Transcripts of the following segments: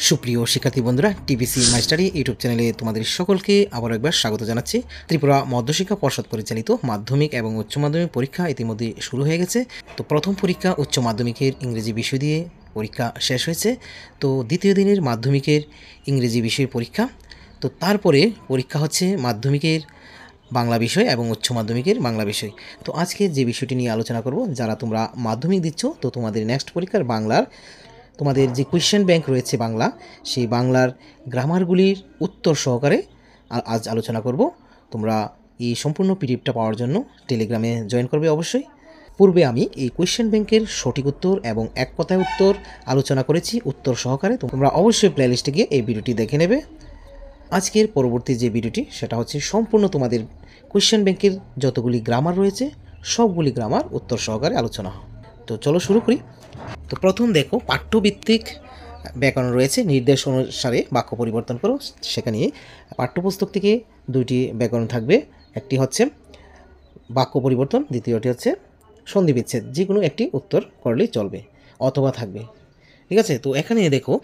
সুপ্রিয় শিক্ষার্থী বন্ধুরা, টিবিসি মাই স্টাডি ইউটিউব চ্যানেলে তোমাদের সকলকে আবার একবার স্বাগত জানাচ্ছি। ত্রিপুরা মধ্যশিক্ষা পর্ষদ পরিচালিত মাধ্যমিক এবং উচ্চ মাধ্যমিক পরীক্ষা ইতিমধ্যে শুরু হয়ে গেছে। তো প্রথম পরীক্ষা উচ্চ মাধ্যমিকের ইংরেজি বিষয় দিয়ে পরীক্ষা শেষ হয়েছে। তো দ্বিতীয় দিনের মাধ্যমিকের ইংরেজি বিষয়ের পরীক্ষা। তো তারপরে পরীক্ষা হচ্ছে মাধ্যমিকের বাংলা বিষয় এবং উচ্চ মাধ্যমিকের বাংলা বিষয়। তো আজকে যে বিষয়টি নিয়ে আলোচনা করব, যারা তোমরা মাধ্যমিক দিচ্ছ, তো তোমাদের নেক্সট পরীক্ষার বাংলার তোমাদের যে কোয়েশ্চেন ব্যাংক রয়েছে বাংলা, সেই বাংলার গ্রামারগুলির উত্তর সহকারে আজ আলোচনা করব। তোমরা এই সম্পূর্ণ পিডিএফটা পাওয়ার জন্য টেলিগ্রামে জয়েন করবে অবশ্যই। পূর্বে আমি এই কোয়েশ্চেন ব্যাংকের সঠিক উত্তর এবং এক কথায় উত্তর আলোচনা করেছি উত্তর সহকারে। তোমরা অবশ্যই প্লেলিস্টে গিয়ে এই ভিডিওটি দেখে নেবে। আজকের পরবর্তী যে ভিডিওটি সেটা হচ্ছে সম্পূর্ণ তোমাদের কোয়েশ্চেন ব্যাংকের যতগুলি গ্রামার রয়েছে সবগুলি গ্রামার উত্তর সহকারে আলোচনা। তো চলো শুরু করি। তো প্রথম দেখো, পাঠ্যভিত্তিক ব্যাকরণ রয়েছে, নির্দেশ অনুসারে বাক্য পরিবর্তন করো। সেখানে পাঠ্যপুস্তক থেকে দুইটি ব্যাকরণ থাকবে, একটি হচ্ছে বাক্য পরিবর্তন, দ্বিতীয়টি হচ্ছে সন্ধি বিচ্ছেদ। যে কোনো একটি উত্তর করলেই চলবে, অথবা থাকবে। ঠিক আছে, তো এখানে দেখো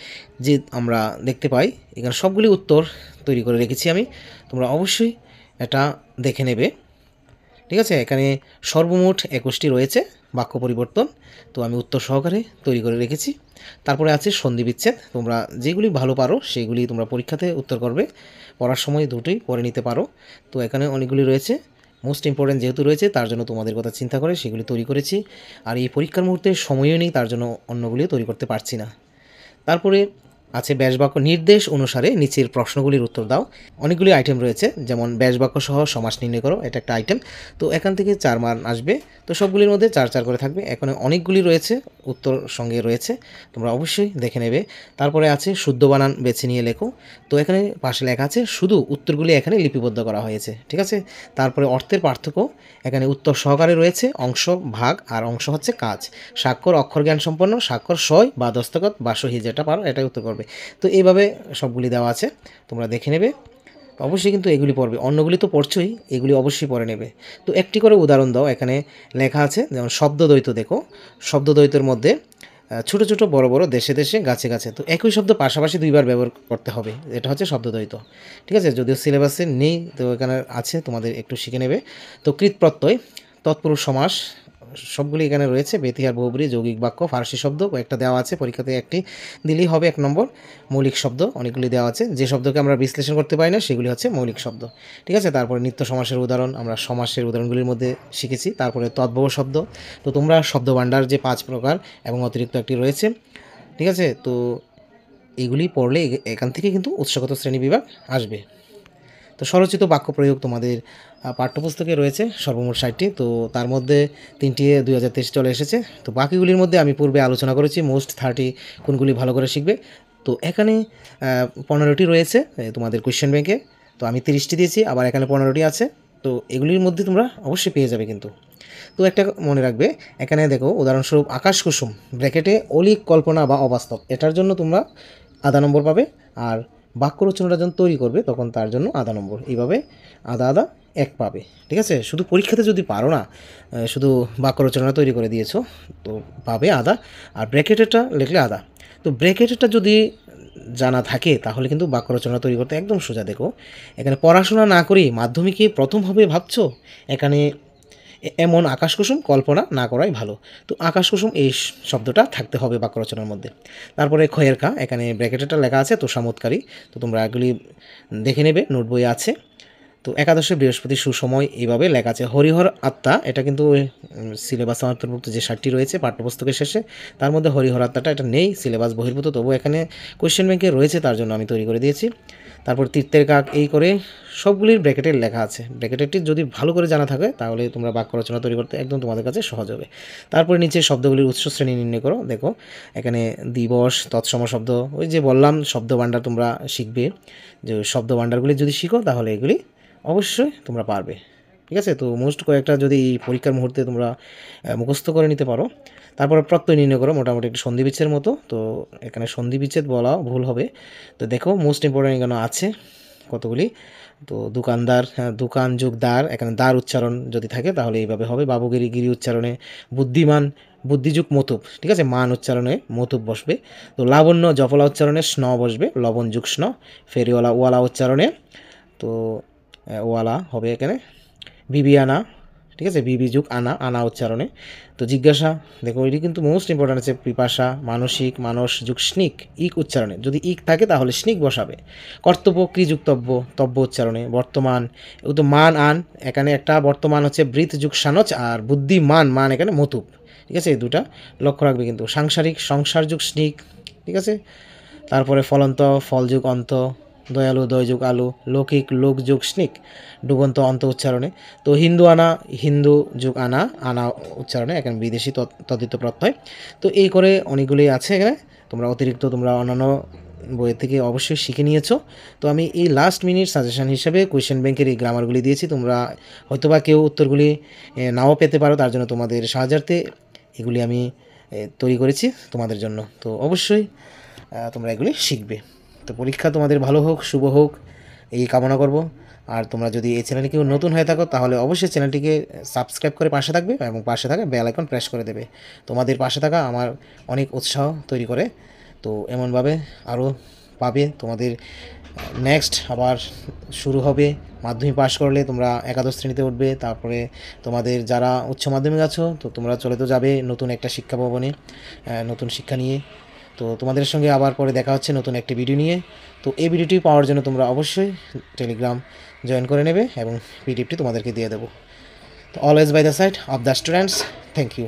যে আমরা দেখতে পাই এখানে সবগুলি উত্তর তৈরি করে রেখেছি আমি, তোমরা অবশ্যই এটা দেখে নেবে। ঠিক আছে, এখানে সর্বমোট 21টি রয়েছে বাক্য পরিবর্তন, তো আমি উত্তর সহকারে তৈরি করে রেখেছি। তারপরে আছে সন্ধি বিচ্ছেদ, তোমরা যেগুলি ভালো পারো সেগুলি তোমরা পরীক্ষাতে উত্তর করবে, পড়ার সময় দুটোই পড়ে নিতে পারো। তো এখানে অনেকগুলি রয়েছে, মোস্ট ইম্পর্ট্যান্ট যেহেতু রয়েছে তার জন্য তোমাদের কথা চিন্তা করে সেগুলি তৈরি করেছি। আর এই পরীক্ষার মুহূর্তে সময়ও নেই, তার জন্য অন্যগুলিও তৈরি করতে পারছি না। তারপরে আছে ব্যাসবাক্য, নির্দেশ অনুসারে নিচের প্রশ্নগুলির উত্তর দাও। অনেকগুলি আইটেম রয়েছে, যেমন ব্যাসবাক্য সহ সমাস নির্ণয় করো, এটা একটা আইটেম। তো এখান থেকে 4 মান আসবে, তো সবগুলির মধ্যে 4 4 করে থাকবে। এখানে অনেকগুলি রয়েছে, উত্তর সঙ্গে রয়েছে, তোমরা অবশ্যই দেখে নেবে। তারপরে আছে শুদ্ধ বানান বেছে নিয়ে লেখো। তো এখানে পাশে লেখা আছে, শুধু উত্তরগুলি এখানে লিপিবদ্ধ করা হয়েছে। ঠিক আছে, তারপরে অর্থের পার্থক্য, এখানে উত্তর সহকারে রয়েছে অংশ ভাগ আর অংশ হচ্ছে কাজ। স্বাক্ষর অক্ষর জ্ঞান সম্পন্ন, স্বাক্ষর সই বা দস্তখত বা সহি, যেটা পারো এটাই উত্তর করবে। তো এইভাবে সবগুলি দেওয়া আছে, তোমরা দেখে নেবে। অবশ্যই কিন্তু এগুলি পড়বে, অন্যগুলি তো পড়ছই, এগুলি অবশ্যই পড়ে নেবে। তো একটি করে উদাহরণ দাও, এখানে লেখা আছে যেমন শব্দদ্বৈত। দেখো, শব্দদ্বৈতের মধ্যে ছোট ছোট বড় বড় দেশে দেশে গাছে গাছে, তো একই শব্দ পাশাপাশি দুইবার ব্যবহার করতে হবে, এটা হচ্ছে শব্দদ্বৈত। ঠিক আছে, যদিও সিলেবাসে নেই, তো এখানে আছে, তোমাদের একটু শিখে নেবে। তো কৃতপ্রত্যয়, তৎপুরুষ সমাস, সবগুলি এখানে রয়েছে। বেতিহার, বহুব্রী, যৌগিক বাক্য, ফার্সি শব্দ কয়েকটা দেওয়া আছে, পরীক্ষাতে একটি দিলেই হবে 1 নম্বর। মৌলিক শব্দ অনেকগুলি দেওয়া আছে, যে শব্দকে আমরা বিশ্লেষণ করতে পারি না সেগুলি হচ্ছে মৌলিক শব্দ। ঠিক আছে, তারপরে নিত্য সমাসের উদাহরণ, আমরা সমাসের উদাহরণগুলির মধ্যে শিখেছি। তারপরে তদ্ভব শব্দ, তো তোমরা শব্দভাণ্ডার যে 5 প্রকার এবং অতিরিক্ত একটি রয়েছে। ঠিক আছে, তো এগুলি পড়লে এখান থেকে কিন্তু উৎসগত শ্রেণী বিভাগ আসবে। তো স্বরচিত বাক্য প্রয়োগ তোমাদের পাঠ্যপুস্তকে রয়েছে সর্বমোট 60টি, তো তার মধ্যে 3টি 2023 চলে এসেছে। তো বাকিগুলির মধ্যে আমি পূর্বে আলোচনা করেছি মোস্ট 30 কোনগুলি ভালো করে শিখবে। তো এখানে 15টি রয়েছে তোমাদের কোয়েশ্চেন ব্যাংকে, তো আমি 30টি দিয়েছি, আবার এখানে 15টি আছে। তো এগুলির মধ্যে তোমরা অবশ্যই পেয়ে যাবে কিন্তু। তো একটা মনে রাখবে, এখানে দেখো উদাহরণস্বরূপ আকাশ কুসুম ব্র্যাকেটে অলিক কল্পনা বা অবাস্তব, এটার জন্য তোমরা আধা নম্বর পাবে। আর বাক্য রচনাটা যখন তৈরি করবে তখন তার জন্য আধা নম্বর, এইভাবে আধা আধা 1 পাবে। ঠিক আছে, শুধু পরীক্ষাতে যদি পারো না, শুধু বাক্য রচনা তৈরি করে দিয়েছো, তো পাবে আধা, আর ব্র্যাকেটেরটা লিখলে আধা। তো ব্র্যাকেটেরটা যদি জানা থাকে তাহলে কিন্তু বাক্য রচনা তৈরি করতে একদম সোজা। দেখো, এখানে পড়াশোনা না করেই মাধ্যমিকে প্রথম হবে ভাবছো, এখানে এমন আকাশ কুসুম কল্পনা না করাই ভালো। তো আকাশ কুসুম এই শব্দটা থাকতে হবে বাক্য রচনার মধ্যে। তারপরে খয়ের কা, এখানে ব্র্যাকেটেটা লেখা আছে তোষামোদকারী, তো তোমরা এগুলি দেখে নেবে, নোট বই আছে। তো একাদশে বৃহস্পতি সুসময়, এইভাবে লেখা আছে। হরিহর আত্মা, এটা কিন্তু সিলেবাসে অন্তর্ভুক্ত যে 60টি রয়েছে পাঠ্যপুস্তকের শেষে, তার মধ্যে হরিহর আত্মাটা এটা নেই, সিলেবাস বহির্ভূত, তবু এখানে কোয়েশ্চেন ব্যাংকে রয়েছে, তার জন্য আমি তৈরি করে দিয়েছি। তারপর তীর্থের কাক, এই করে সবগুলির ব্র্যাকেটের লেখা আছে। ব্র্যাকেটেরটি যদি ভালো করে জানা থাকে তাহলে তোমরা বাক্য রচনা তৈরি করতে একদম তোমাদের কাছে সহজ হবে। তারপরে নিচে শব্দগুলির উৎস শ্রেণী নির্ণয় করো। দেখো, এখানে দিবস, তৎসম শব্দ, ওই যে বললাম শব্দ ভাণ্ডার তোমরা শিখবে, যে শব্দ ভাণ্ডারগুলি যদি শিখো তাহলে এগুলি অবশ্যই তোমরা পারবে। ঠিক আছে, তো মোস্ট কয়েকটা যদি পরীক্ষার মুহূর্তে তোমরা মুখস্থ করে নিতে পারো। তারপরে প্রত্যয় নির্ণয় করো, মোটামুটি একটু সন্ধি বিচ্ছেদের মতো, তো এখানে সন্ধি বিচ্ছেদ বলা ভুল হবে। তো দেখো মোস্ট ইম্পর্টেন্ট এখানে আছে কতগুলি। তো দোকানদার, দোকান যোগ দার, এখানে দার উচ্চারণ যদি থাকে তাহলে এইভাবে হবে। বাবুগিরি, গিরি উচ্চারণে বুদ্ধিমান, বুদ্ধিযুগ মতুপ, ঠিক আছে, মান উচ্চারণে মতুপ বসবে। তো লাবণ্য জফলা উচ্চারণে স্ন বসবে, লবণ যুগ স্ন। ফেরিওয়ালা ওয়ালা উচ্চারণে তো ওয়ালা হবে এখানে। বিবিয়ানা, ঠিক আছে, বিবি যুগ আনা, আনা উচ্চারণে। তো জিজ্ঞাসা, দেখো এটি কিন্তু মোস্ট ইম্পর্ট্যান্ট আছে, পিপাসা মানসিক, মানস যুগ স্নিক, ইক উচ্চারণে, যদি ইক থাকে তাহলে স্নিক বসাবে। কর্তব্য ক্রিযুক্তব্য, তব্য উচ্চারণে। বর্তমান এগুলো তো মান আন, এখানে একটা বর্তমান হচ্ছে বৃত যুগ সানচ, আর বুদ্ধিমান মান এখানে মতুপ, ঠিক আছে, এই দুটা লক্ষ্য রাখবে কিন্তু। সাংসারিক সংসার যুগ স্নিক, ঠিক আছে। তারপরে ফলন্ত ফল যুগ অন্ত, দয়ালু দয় যুগ আলু, লৌকিক লোক যুগ স্নিক, ডুবন্ত অন্ত উচ্চারণে। তো হিন্দু আনা, হিন্দু যুগ আনা, আনা উচ্চারণে, এখানে বিদেশি তদ্ধিত প্রত্যয়। তো এই করে অনেকগুলোই আছে এখানে, তোমরা অতিরিক্ত তোমরা অন্যান্য বইয়ের থেকে অবশ্যই শিখে নিয়েছো। তো আমি এই লাস্ট মিনিট সাজেশন হিসেবে কোয়েশ্চেন ব্যাংকের এই গ্রামারগুলি দিয়েছি, তোমরা হয়তোবা কেউ উত্তরগুলি নাও পেতে পারো, তার জন্য তোমাদের সাহায্যার্থে এগুলি আমি তৈরি করেছি তোমাদের জন্য। তো অবশ্যই তোমরা এগুলি শিখবে। তো পরীক্ষা তোমাদের ভালো হোক, শুভ হোক, এই কামনা করব। আর তোমরা যদি এই চ্যানেলে কেউ নতুন হয়ে থাকো তাহলে অবশ্যই চ্যানেলটিকে সাবস্ক্রাইব করে পাশে থাকবে এবং পাশে থাকা বেল আইকন প্রেস করে দেবে। তোমাদের পাশে থাকা আমার অনেক উৎসাহ তৈরি করে। তো এমনভাবে আরও পাবে। তোমাদের নেক্সট আবার শুরু হবে, মাধ্যমিক পাশ করলে তোমরা একাদশ শ্রেণীতে উঠবে, তারপরে তোমাদের যারা উচ্চ মাধ্যমিক আছো তো তোমরা চলে তো যাবে নতুন একটা শিক্ষা ভবনে, নতুন শিক্ষা নিয়ে। তো তোমাদের সঙ্গে আবার পরে দেখা হচ্ছে নতুন একটি ভিডিও নিয়ে। তো এই ভিডিওটি পাওয়ার জন্য তোমরা অবশ্যই টেলিগ্রাম জয়েন করে নেবে এবং পিডিএফটি তোমাদেরকে দিয়ে দেবো। তো always by the side of the students, thank you.